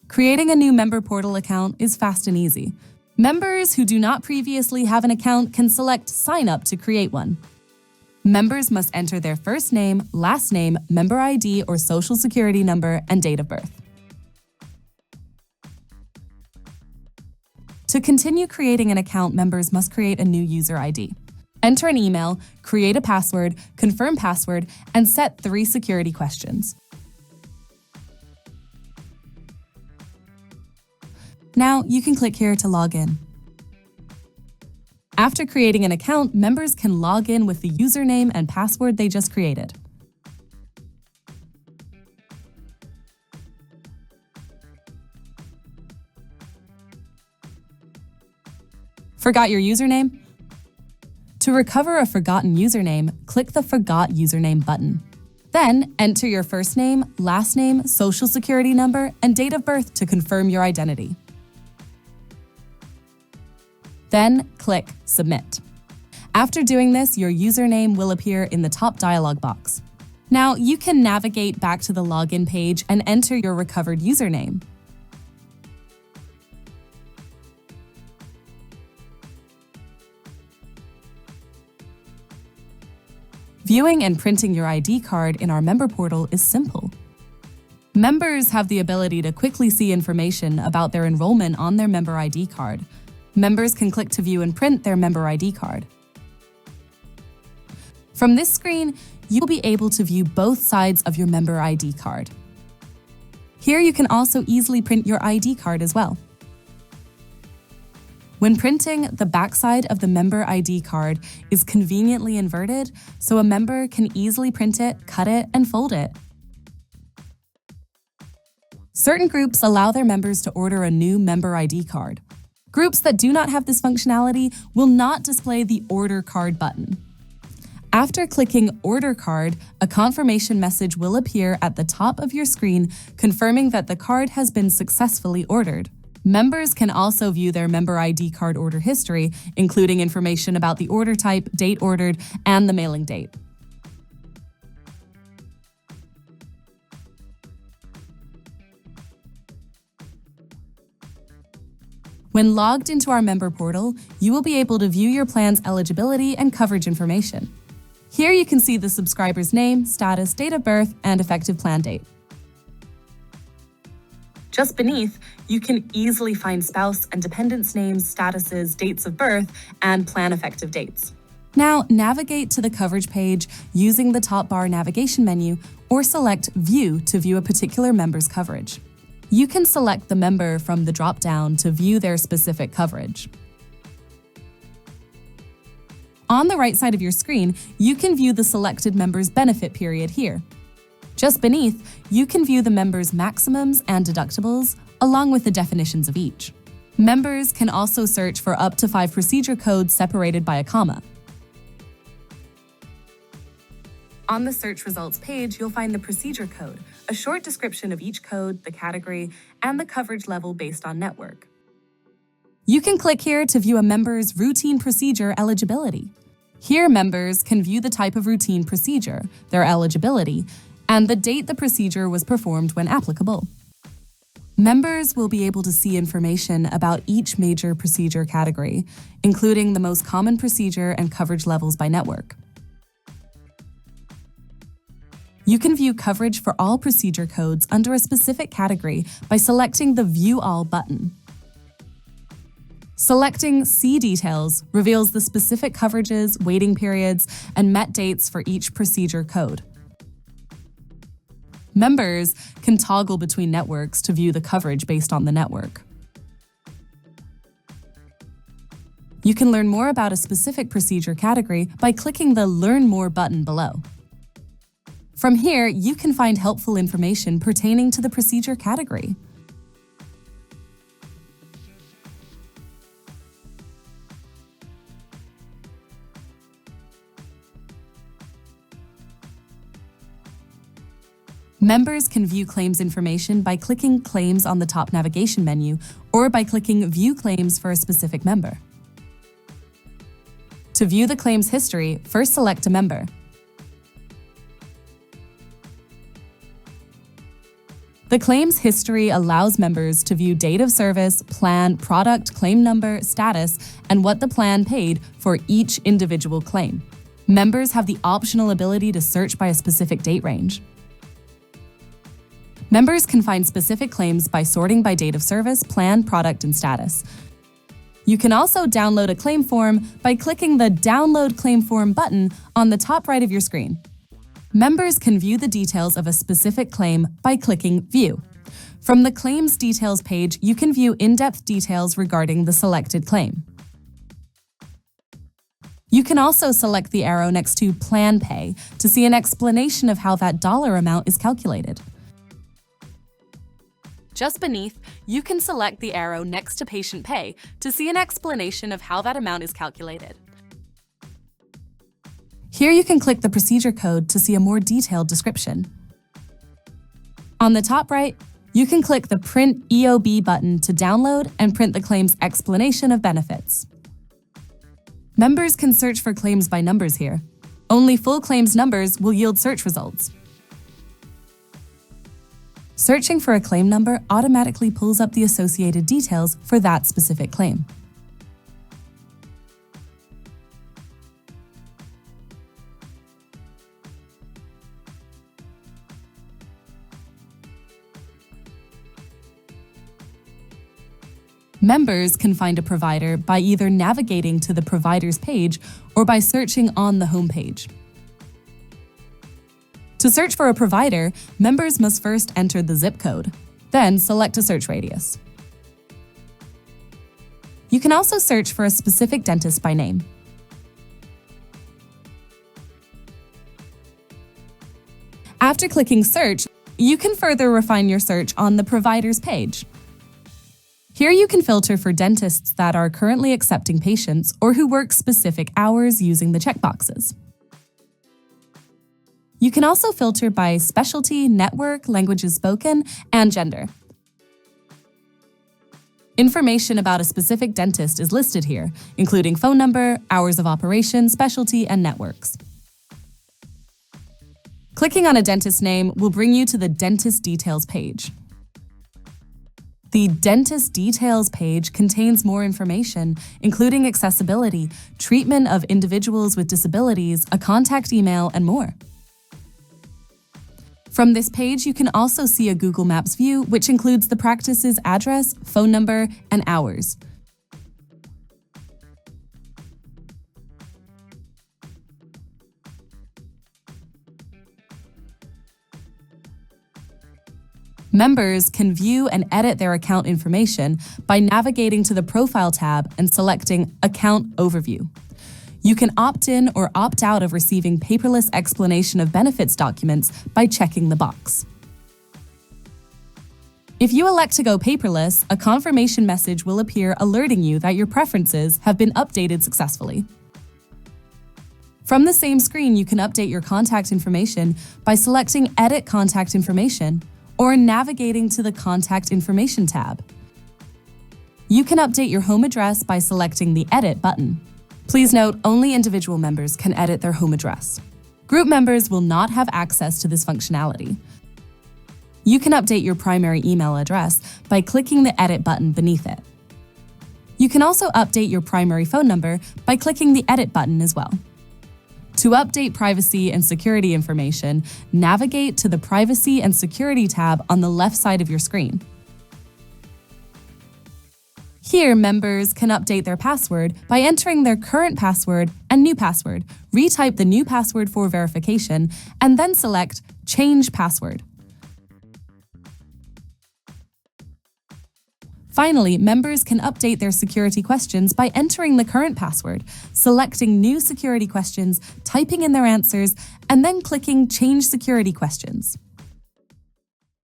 Creating a new member portal account is fast and easy. Members who do not previously have an account can select Sign Up to create one. Members must enter their first name, last name, member ID or social security number, and date of birth. To continue creating an account, members must create a new user ID. Enter an email, create a password, confirm password, and set 3 security questions. Now you can click here to log in. After creating an account, members can log in with the username and password they just created. Forgot your username? To recover a forgotten username, click the Forgot Username button. Then enter your first name, last name, social security number, and date of birth to confirm your identity. Then click Submit. After doing this, your username will appear in the top dialog box. Now you can navigate back to the login page and enter your recovered username. Viewing and printing your ID card in our member portal is simple. Members have the ability to quickly see information about their enrollment on their member ID card. Members can click to view and print their member ID card. From this screen, you will be able to view both sides of your member ID card. Here you can also easily print your ID card as well. When printing, the backside of the member ID card is conveniently inverted, so a member can easily print it, cut it, and fold it. Certain groups allow their members to order a new member ID card. Groups that do not have this functionality will not display the Order Card button. After clicking Order Card, a confirmation message will appear at the top of your screen confirming that the card has been successfully ordered. Members can also view their member ID card order history, including information about the order type, date ordered, and the mailing date. When logged into our member portal, you will be able to view your plan's eligibility and coverage information. Here you can see the subscriber's name, status, date of birth, and effective plan date. Just beneath, you can easily find spouse and dependents' names, statuses, dates of birth, and plan effective dates. Now navigate to the coverage page using the top bar navigation menu or select View to view a particular member's coverage. You can select the member from the drop-down to view their specific coverage. On the right side of your screen, you can view the selected member's benefit period here. Just beneath, you can view the member's maximums and deductibles, along with the definitions of each. Members can also search for up to 5 procedure codes separated by a comma. On the search results page, you'll find the procedure code, a short description of each code, the category, and the coverage level based on network. You can click here to view a member's routine procedure eligibility. Here, members can view the type of routine procedure, their eligibility, and the date the procedure was performed when applicable. Members will be able to see information about each major procedure category, including the most common procedure and coverage levels by network. You can view coverage for all procedure codes under a specific category by selecting the View All button. Selecting See Details reveals the specific coverages, waiting periods, and met dates for each procedure code. Members can toggle between networks to view the coverage based on the network. You can learn more about a specific procedure category by clicking the Learn More button below. From here, you can find helpful information pertaining to the procedure category. Members can view claims information by clicking Claims on the top navigation menu or by clicking View Claims for a specific member. To view the claims history, first select a member. The claims history allows members to view date of service, plan, product, claim number, status, and what the plan paid for each individual claim. Members have the optional ability to search by a specific date range. Members can find specific claims by sorting by date of service, plan, product, and status. You can also download a claim form by clicking the Download Claim Form button on the top right of your screen. Members can view the details of a specific claim by clicking View. From the Claims Details page, you can view in-depth details regarding the selected claim. You can also select the arrow next to Plan Pay to see an explanation of how that dollar amount is calculated. Just beneath, you can select the arrow next to Patient Pay to see an explanation of how that amount is calculated. Here you can click the procedure code to see a more detailed description. On the top right, you can click the Print EOB button to download and print the claim's explanation of benefits. Members can search for claims by numbers here. Only full claims numbers will yield search results. Searching for a claim number automatically pulls up the associated details for that specific claim. Members can find a provider by either navigating to the provider's page or by searching on the home page. To search for a provider, members must first enter the zip code, then select a search radius. You can also search for a specific dentist by name. After clicking Search, you can further refine your search on the provider's page. Here you can filter for dentists that are currently accepting patients or who work specific hours using the checkboxes. You can also filter by specialty, network, languages spoken, and gender. Information about a specific dentist is listed here, including phone number, hours of operation, specialty, and networks. Clicking on a dentist name will bring you to the Dentist Details page. The Dentist Details page contains more information, including accessibility, treatment of individuals with disabilities, a contact email, and more. From this page, you can also see a Google Maps view, which includes the practice's address, phone number, and hours. Members can view and edit their account information by navigating to the Profile tab and selecting Account Overview. You can opt in or opt out of receiving paperless explanation of benefits documents by checking the box. If you elect to go paperless, a confirmation message will appear alerting you that your preferences have been updated successfully. From the same screen, you can update your contact information by selecting Edit Contact Information or navigating to the Contact Information tab. You can update your home address by selecting the Edit button. Please note, only individual members can edit their home address. Group members will not have access to this functionality. You can update your primary email address by clicking the Edit button beneath it. You can also update your primary phone number by clicking the Edit button as well. To update privacy and security information, navigate to the Privacy and Security tab on the left side of your screen. Here, members can update their password by entering their current password and new password, retype the new password for verification, and then select Change Password. Finally, members can update their security questions by entering the current password, selecting New Security Questions, typing in their answers, and then clicking Change Security Questions.